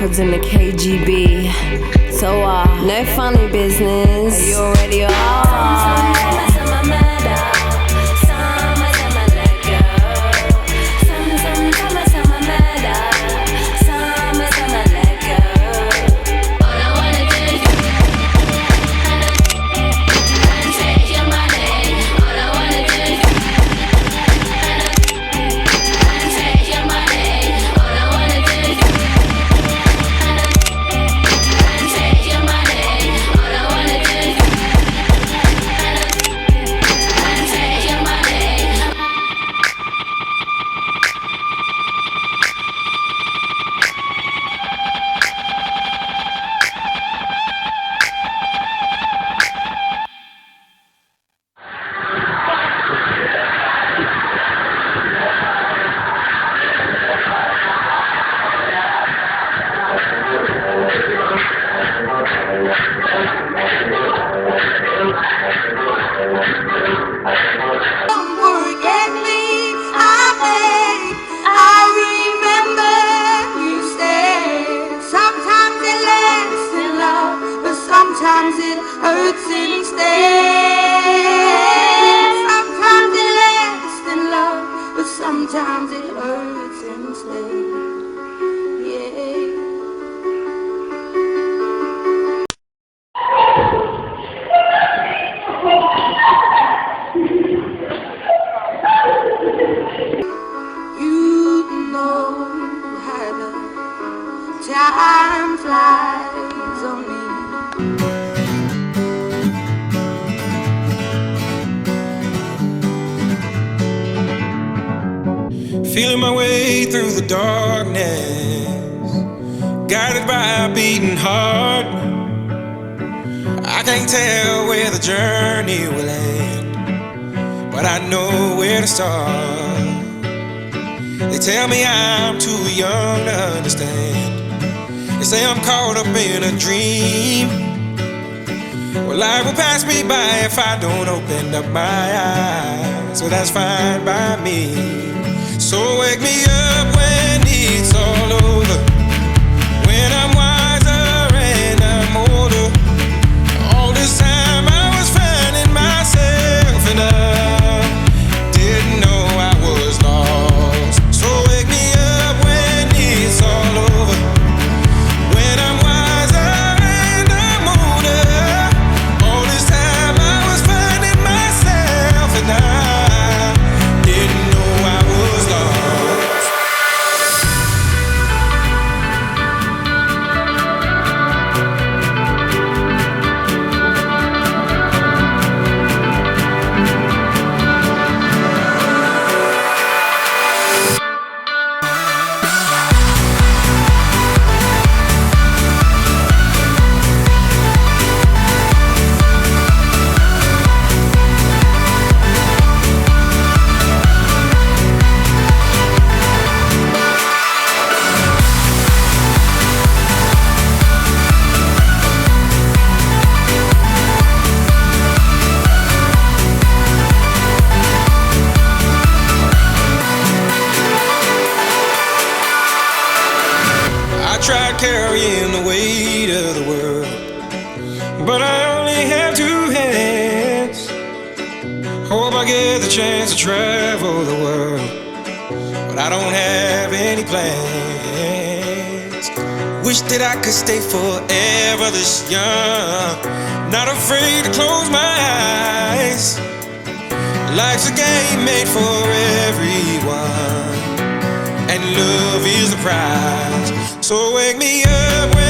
records in the KGB. So, no funny business. Are you already are? Sometimes it hurts instead. Sometimes it lasts in love, but sometimes it hurts instead. Yeah. You know how the time flies on me. Feeling my way through the darkness, guided by a beating heart. I can't tell where the journey will end, but I know where to start. They tell me I'm too young to understand. They say I'm caught up in a dream. Well, life will pass me by if I don't open up my eyes, so that's fine by me. So wake me up when it's all over, when I'm wiser and I'm older. All this time I was finding myself and I didn't know I was lost. So wake me up when it's all over, when I'm wiser and I'm older. All this time I was finding myself and I didn't know I was lost. I tried carrying the weight of the world, but I only have two hands. Hope I get the chance to travel the world, but I don't have any plans. Wish that I could stay forever this young, not afraid to close my eyes. Life's a game made for everyone, and love is the prize. So wake me up when